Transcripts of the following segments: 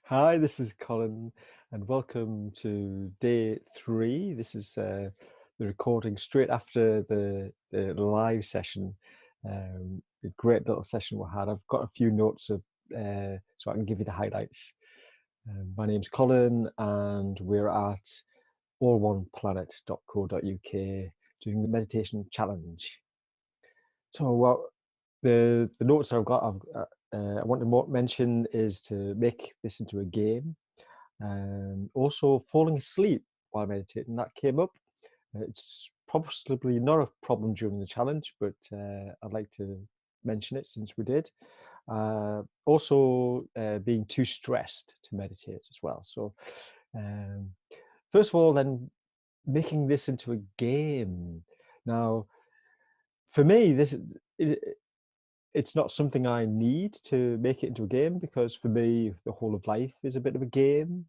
Hi, this is Colin, and welcome to day 3. This is the recording straight after the live session. A great little session we had. I've got a few notes so I can give you the highlights. My name's Colin, and we're at allOnePlanet.co.uk doing the meditation challenge. So, the notes I've got, I want to mention is to make this into a game. Also, falling asleep while meditating, that came up. It's possibly not a problem during the challenge, but I'd like to mention it since we did. Also, being too stressed to meditate as well. So, um, first of all, then making this into a game. Now, for me, it, it's not something I need to make it into a game because for me, the whole of life is a bit of a game.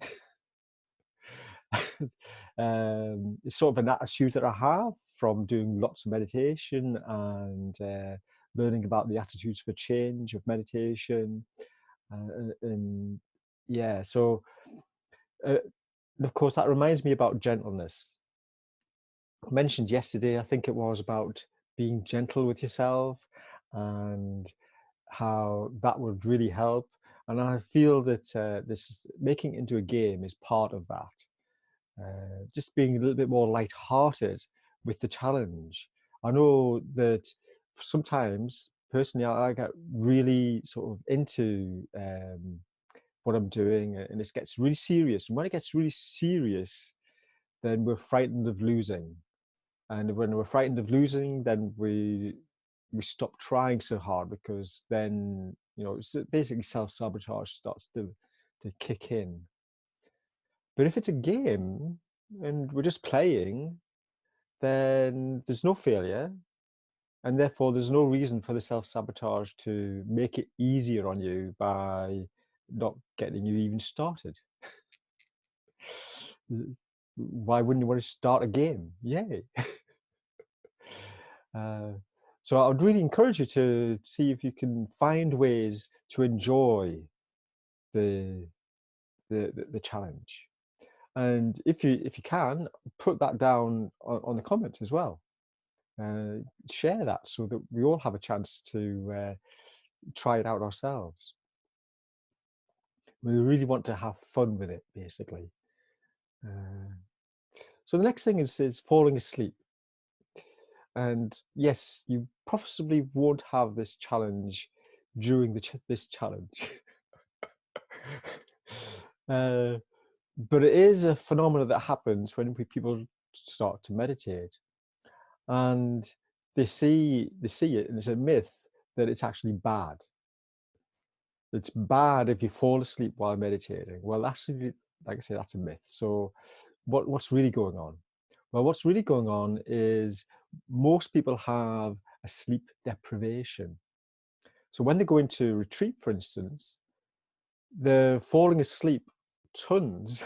It's sort of an attitude that I have from doing lots of meditation and learning about the attitudes for change of meditation. And yeah, so uh, and of course, that reminds me about gentleness. I mentioned yesterday, I think it was about being gentle with yourself and how that would really help. And I feel that this making it into a game is part of that. Just being a little bit more light-hearted with the challenge. I know that sometimes, personally, I get really sort of into what I'm doing, and it gets really serious. And when it gets really serious, then we're frightened of losing. And when we're frightened of losing, then we stop trying so hard because then it's basically self-sabotage starts to kick in. But if it's a game and we're just playing, then there's no failure, and therefore there's no reason for the self-sabotage to make it easier on you by not getting you even started. Why wouldn't you want to start a game? Yay. Uh, so I would really encourage you to see if you can find ways to enjoy the the challenge. And if you can, put that down on the comments as well. uh, Share that so that we all have a chance to try it out ourselves. We really want to have fun with it, basically. Uh, so the next thing is falling asleep. And yes, you possibly won't have this challenge during this challenge. uh, but it is a phenomenon that happens when people start to meditate, and they see it, and it's a myth that it's actually bad. It's bad if you fall asleep while meditating. Well, actually, like I say, that's a myth. So what's really going on? Well, what's really going on is most people have a sleep deprivation. So when they go into retreat, for instance, they're falling asleep tons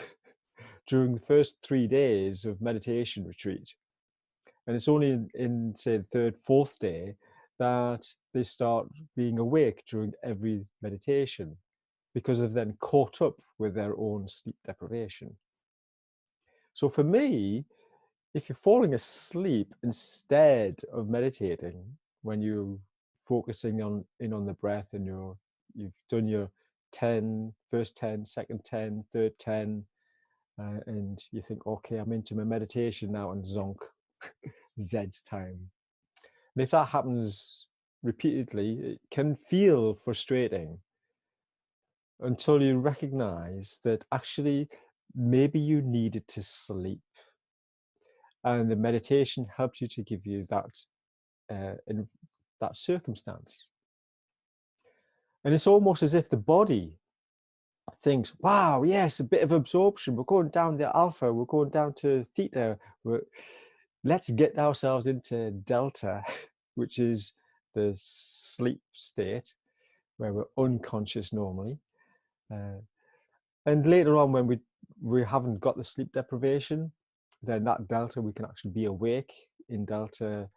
during the first 3 days of meditation retreat. And it's only in say, the third, fourth day that they start being awake during every meditation because they've then caught up with their own sleep deprivation. So for me, if you're falling asleep instead of meditating, when you're focusing on the breath and you've done your 10, first 10, second 10, third 10, and you think, okay, I'm into my meditation now, and zonk, Zed's time. And if that happens repeatedly, it can feel frustrating until you recognize that actually maybe you needed to sleep, and the meditation helps you to give you that in that circumstance. And it's almost as if the body thinks, wow, yes, a bit of absorption, we're going down the alpha, we're going down to theta, let's get ourselves into delta, which is the sleep state where we're unconscious normally. And later on, when we haven't got the sleep deprivation, then that delta, we can actually be awake in delta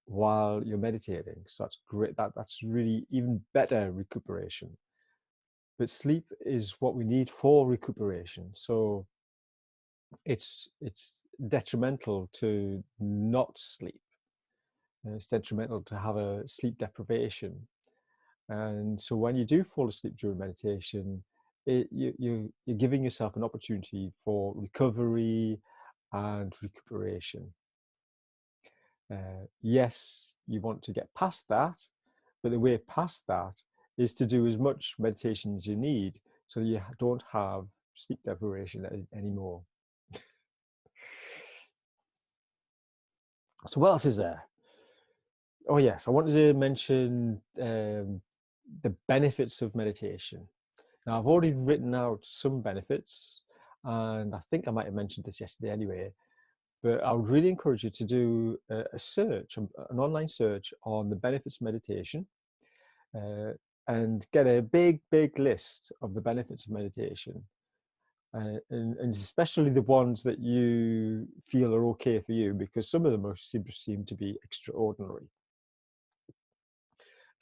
while you're meditating. So that's great. That's really even better recuperation. but sleep is what we need for recuperation. So it's detrimental to not sleep. And it's detrimental to have a sleep deprivation. And so when you do fall asleep during meditation, you're giving yourself an opportunity for recovery and recuperation. Yes, you want to get past that, but the way past that is to do as much meditation as you need so you don't have sleep deprivation anymore. So what else is there? Oh yes, I wanted to mention the benefits of meditation. Now I've already written out some benefits, and I think I might have mentioned this yesterday anyway, but I would really encourage you to do a search, an online search on the benefits of meditation, and get a big list of the benefits of meditation. And especially the ones that you feel are okay for you, because some of them seem to be extraordinary.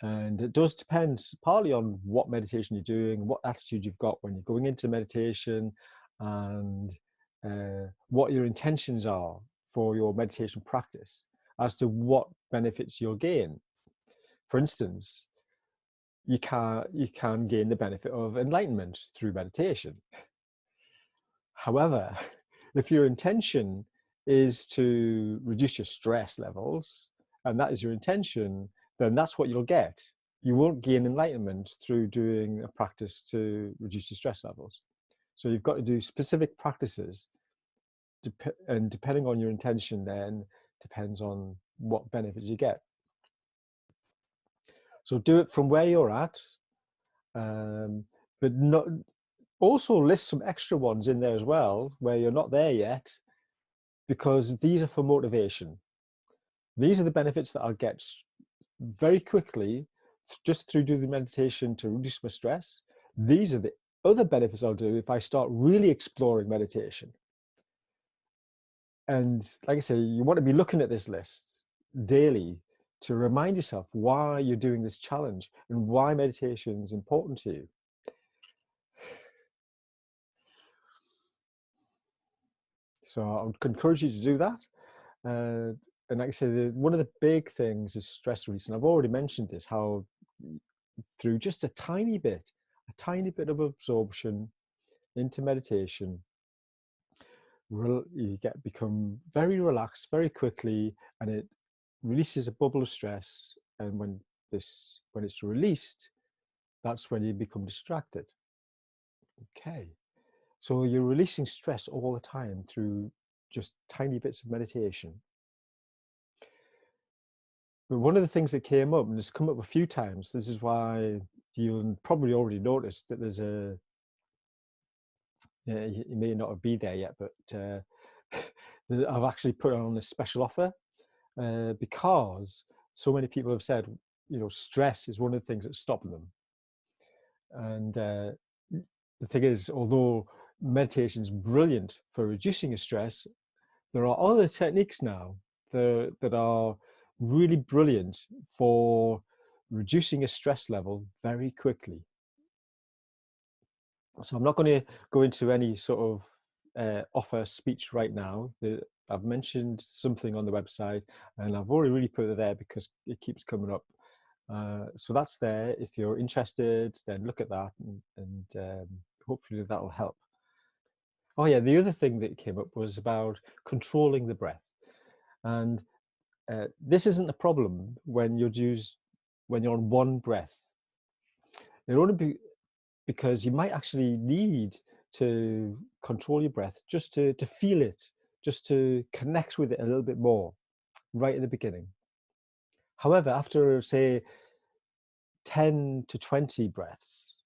And it does depend partly on what meditation you're doing, what attitude you've got when you're going into meditation, and what your intentions are for your meditation practice as to what benefits you'll gain. For instance, you can gain the benefit of enlightenment through meditation. However, if your intention is to reduce your stress levels, and that is your intention, then that's what you'll get. You won't gain enlightenment through doing a practice to reduce your stress levels. So you've got to do specific practices, and depending on your intention then depends on what benefits you get. So do it from where you're at, but not also list some extra ones in there as well where you're not there yet, because these are for motivation. These are the benefits that I'll get very quickly just through doing the meditation to reduce my stress. These are the other benefits I'll do if I start really exploring meditation. And like I say, you want to be looking at this list daily to remind yourself why you're doing this challenge and why meditation is important to you. So I would encourage you to do that. And like I say, one of the big things is stress release. And I've already mentioned this, how through just a tiny bit of absorption into meditation, you become very relaxed very quickly, and it releases a bubble of stress. And when it's released, that's when you become distracted. Okay, so you're releasing stress all the time through just tiny bits of meditation. But one of the things that came up, and it's come up a few times, this is why you'll probably already noticed that there's you may not be there yet, but I've actually put on a special offer because so many people have said, stress is one of the things that's stopping them. And the thing is, although meditation is brilliant for reducing your stress, there are other techniques now that are really brilliant for reducing a stress level very quickly. So I'm not going to go into any sort of offer speech right now. I've mentioned something on the website, and I've already really put it there because it keeps coming up. So that's there. If you're interested, then look at that, and hopefully that'll help. Oh yeah, the other thing that came up was about controlling the breath. And this isn't a problem when you're on one breath. It only be because you might actually need to control your breath just to feel it, just to connect with it a little bit more right at the beginning. However, after say 10 to 20 breaths,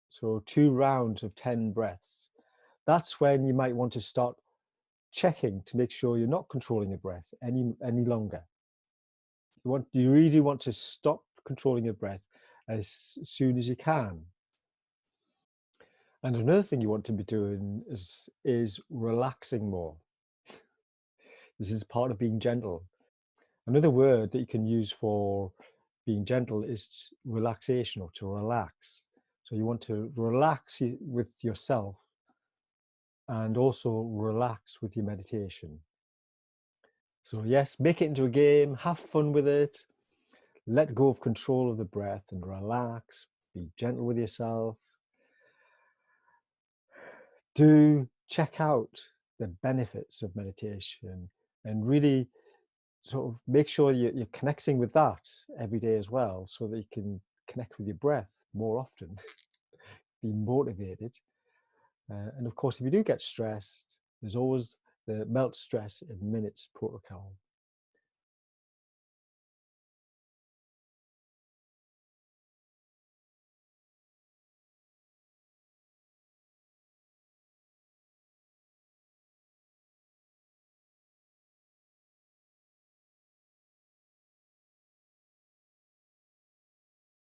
so 2 rounds of 10 breaths, that's when you might want to start checking to make sure you're not controlling your breath any longer. You really want to stop controlling your breath as soon as you can. And another thing you want to be doing is relaxing more. This is part of being gentle. Another word that you can use for being gentle is relaxation, or to relax. So you want to relax with yourself and also relax with your meditation. So yes, make it into a game, have fun with it, let go of control of the breath and relax, be gentle with yourself. Do check out the benefits of meditation and really sort of make sure you're connecting with that every day as well, so that you can connect with your breath more often, be motivated. And of course, if you do get stressed, there's always the melt stress in minutes protocol.